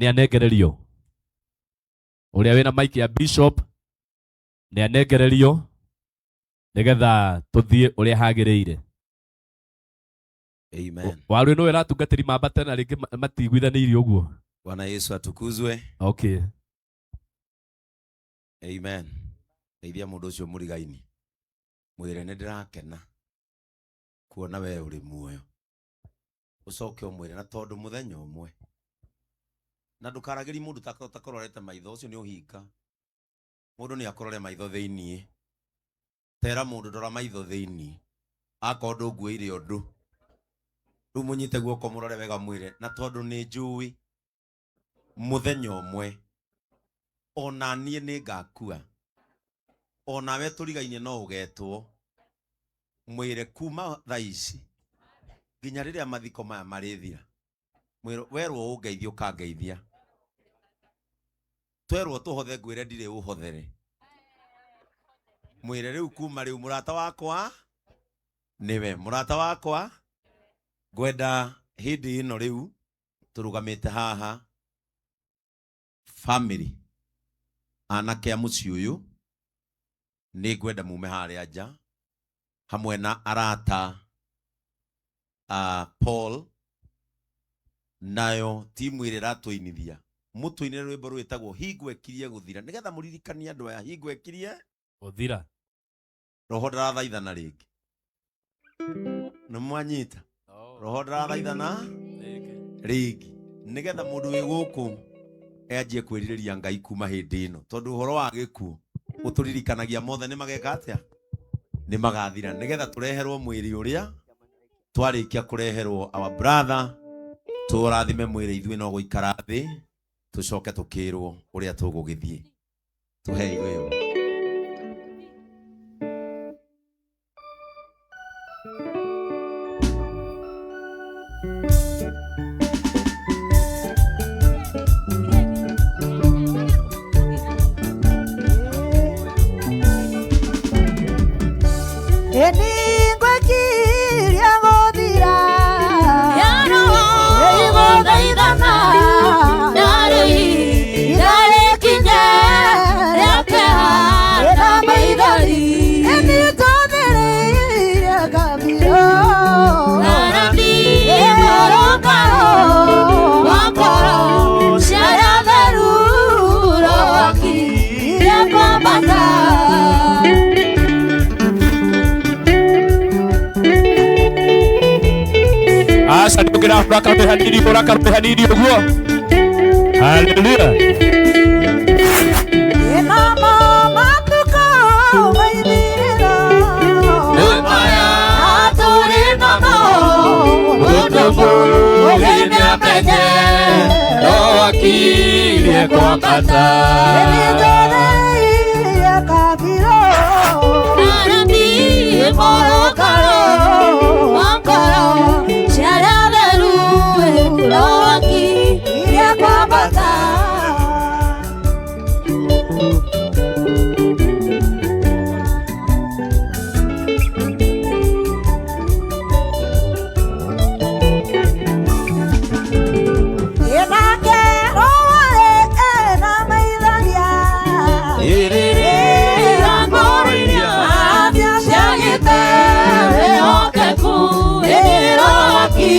ni anegererio. Uria wina mic ya bishop ni anegererio nigetha tuthie uria hagireire. Amen. Waru no iratungatiri mambate na ringi matigwithanirie uguo. Bwana Yesu atukuzwe. Okay. Amen. Ndeithia mundu ucio murigaini. Mwire ni ndirakena kuona we uri muoyo. Ucoke umwire na tondu muthenya umwe. Na ndukaragiri mundu takororete maitho ucio ni uhinga. Mundu ni akorore maitho thiini. Tera mundu ndora maitho thiini. Akondu nguire undu. Ru munyite guoko murore wega mwire na tondu ni njui muthenya umwe ona nie ni ngakua. Ona we turigaine no ugetwo. Mwire kuma thaici nginya riria mathiko maya marithira. Mwire werwo ungeithia ukangeithia. Twerwo tuhothe ngwire ndire uhothere. Mwire riu kuma riu murata wakwa niwe murata wakwa. Gwenda hindi ino riu turugamite haha family anake amuci uyu ni gwenda mume haria nja hamwe na arata Paul nayo timu ire ratuinithia mutuinire rwimbo rwitagwo hingwekirie guthira nigetha muririkanie andu aya hingwekirie guthira roho ndarathaithana ringi numwanyita roho ndarathaithana ringi nigetha mundu wi guku enjie kwiririria Ngai kuma hindi ino tondu horo wa gikuo uturirikanagia mothe ni mageka atia ni magathira nigetha tureherwo mwiri uria twarikia kureherwo our brother turathime mwiri ithui no guikara thi tucoke tukirwo uria tugugithie tuhei wewe. Asa ndio uraka mehanini uguo. Hallelujah. Mama matuko maibirira. Maya aturina no. Utubu ulina meje. Rokilie kwa kata. Elidore ya kabiro. Arandi morokaro. Wankaro. Roki ya kwa bata. Enake roe ena maidania. Angorinia. Avya shagite okeku. Roki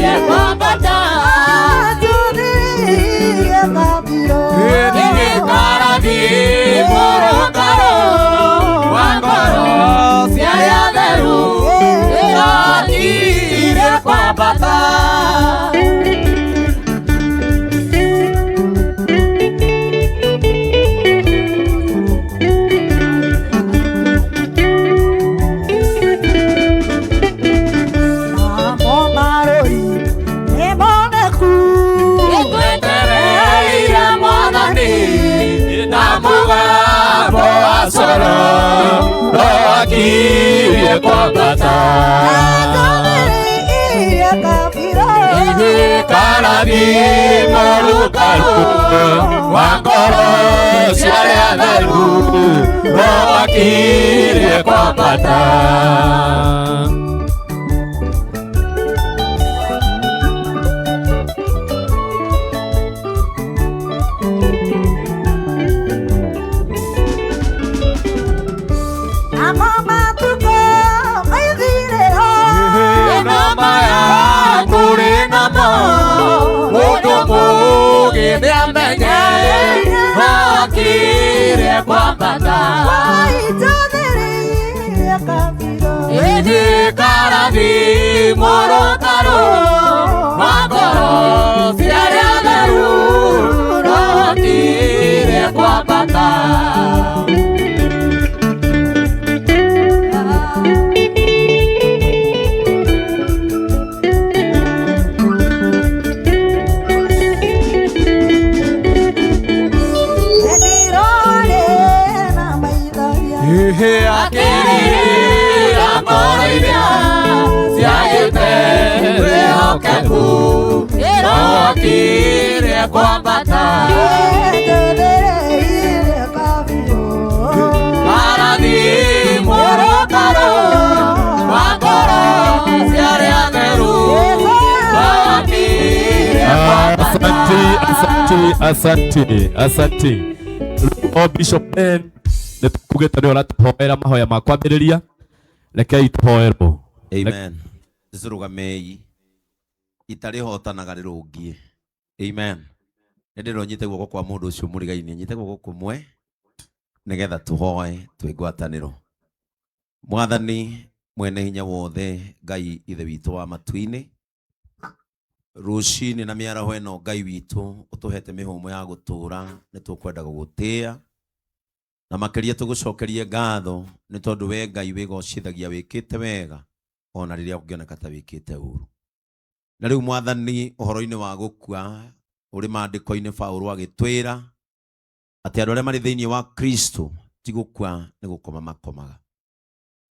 ya kwa bata. Rokilie kwa bata. Karabi morukaru Wangoro siaria veru Rokilie kwa bata. amenye okire kwambata Idi karabi morokaro Magoro siare ameru okire kwambata Okire kwambata Marabi morokaro Magoro siare ameru Okire kwambata Asante Bishop Ben netukugeta ni oratuhoera mahoya makwambiriria rekei tuhoerwo. Amen. Zurugamei itari hotanaga rirungie. Amen. Ndiro nyite guoko kwa mundu ucio murigaini nyite guoko kumwe nigetha tuhoe twigwataniro. Mwathani mwene hinya wothe Ngai ithe witu wa matuini rucini na miaraho eno Ngai witu utuhete mihumo ya gutura nitukwenda gugutia na makiria tugucokerie ngatho ni tondu we Ngai wigocithagia wikite wega ona riria ungioneka ta wikite uru. Na riu Mwathani uhoro-ini wa gukua uri maandiko-ini Paulo agitwira ati andu aria mari thiini wa Kristo ti gukua ni gukoma makomaga.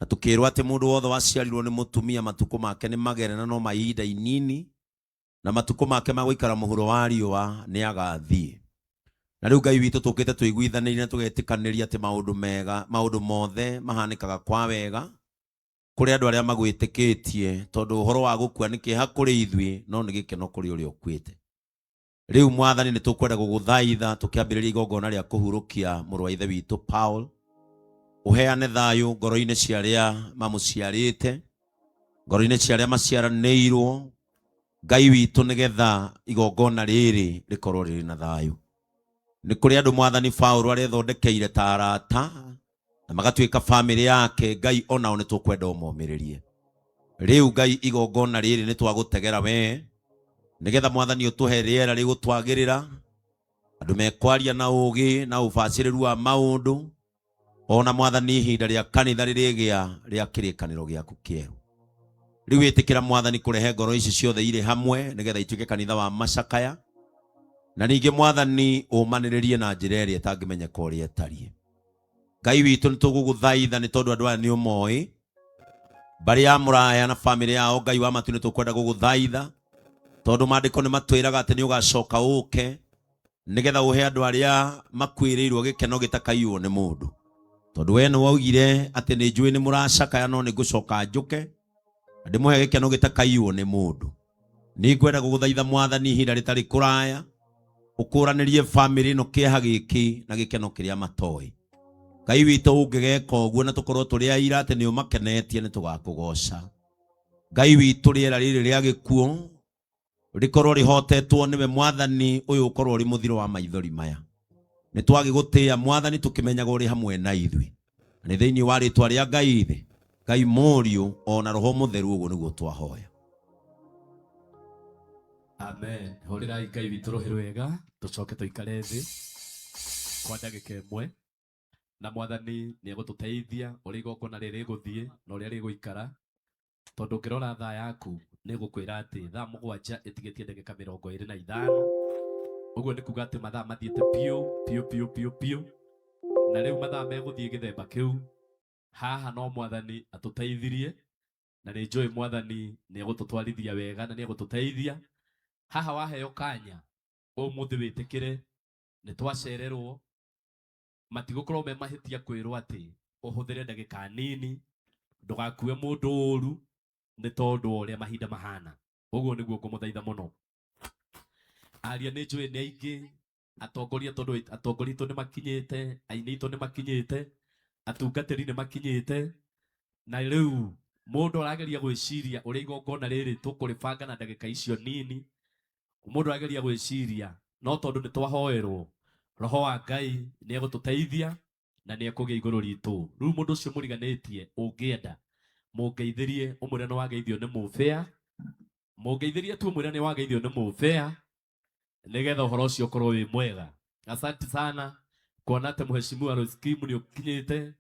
Na tukirwa ati mundu wothe waciarirwo ni mutumia matuko make ni magere na no mahinda inini na matuko make maguikara muhuro wa riua ni agathie. Na riu Ngai witu tukite tuiguithanirie na tugetikaniria ati maundu mega maundu mothe mahanikaga kwa wega kuri andu aria magwitikitie tondu uhoro wa gukua ni kiha kuri ithwi no ni gikeno kuri uri okuite. Riu Mwathani ni tukwenda guguthaitha tukiambiriria igongona ria kuhurukia muru wa ithe witu Paul uheane thayu ngoro-ini cia aria mamuciarite ngoro-ini cia aria maciaraniirwo Ngai witu nigetha igongona riri rikorwo riri na thayu. Ni kuri andu Mwathani Paulo aria thondekeire ta arata na magatuika family yake Ngai onao ni tukwenda umomiririe. Riu Ngai igongona riri ni twagutegera we nigetha Mwathani utuhe riera rigutwagirira andu mekwaria na ugi na ubaciriru wa maundu ona Mwathani ihinda ria kanitha ririgia ria kirikaniro giaku kieru. Riu itikira Mwathani kurehe ngoro ici ciothe ire hamwe nigetha ituike kanitha wa macakaya na ningi Mwathani umaniririe na njira iria itangimenyeka uria etarie. Ngai witu ni tuguguthaitha ni tondu andu aya ni umoi bari ya muraya na family yao Ngai wa matu ni tukwenda guguthaitha tondu maandiko ni matwiraga ati ni ugacoka uke nigetha uhe andu aria makwiriirwo gikeno gitakaiwo ni mundu tondu we ni waugire ati ni njui ni muracakaya no ni gucoka njuke ndimuhe gikeno gitakaiwo ni mundu. Ni ngwenda guguthaitha Mwathani ihinda ritari kuraya ukuranirie family no kieha giki na gikeno kiria matoi. Ngai witu ungigeka uguo na tukorwo turi aira ati ni umakenetie ni tugakugoca. Ngai witu riera riri ria gikuo rikorwo rihotetwo niwe Mwathani uyu ukorwo ri muthiro wa maithori maya. Ni twagigutia Mwathani tukimenyaga uri hamwe na ithwi. Ni thiini wa ritwa ria Ngai ithe Ngai muriu ona roho mutheru uguo niguo twahoya. Amen. Horera Ngai witu rohero wega tucoke tuikare thi kwa ndagika imwe na Mwathani ni egututeithia uri igongona riri guthie na uria riguikara tondu ngirora thaa yaku ni gukwira ati thaa 7 itigetie ndagika 25 uguo ni kuga ati mathaa mathiete piu na riu mathaa meguthie githemba kiu haha no Mwathani atuteithirie na ni njui Mwathani ni egututwarithia wega na ni egututeithia haha waheo kanya umuthi witikire ni twacererwo matigukorwo me mahitia kwirwo ati uhuthire ndagika nini ndugakue mundu uru ni tondu uria mahinda mahana. Uguo niguo ngumuthaitha muno aria ni njui ni aingi atongoria tondu atongoria tu ni makinyite aini tu ni makinyite atungatiri ni makinyite na riu mundu arageria gwiciria uri igongona riri tukuribanga na ndagika icio nini mundu arageria gwiciria no tondu ni twahoerwo roho wa Ngai ni egututeithia na ni ekugia iguru ritu. Riu mundu ucio muriganitie ungienda mungeithirie umwire ni wageithio ni mufea, mungeithirie tu umwire ni wageithio ni mufea nigetha uhoro ucio ukorwo wi mwega. Asante sana kuona ati mheshimiwa Rose Kim ni ukinyite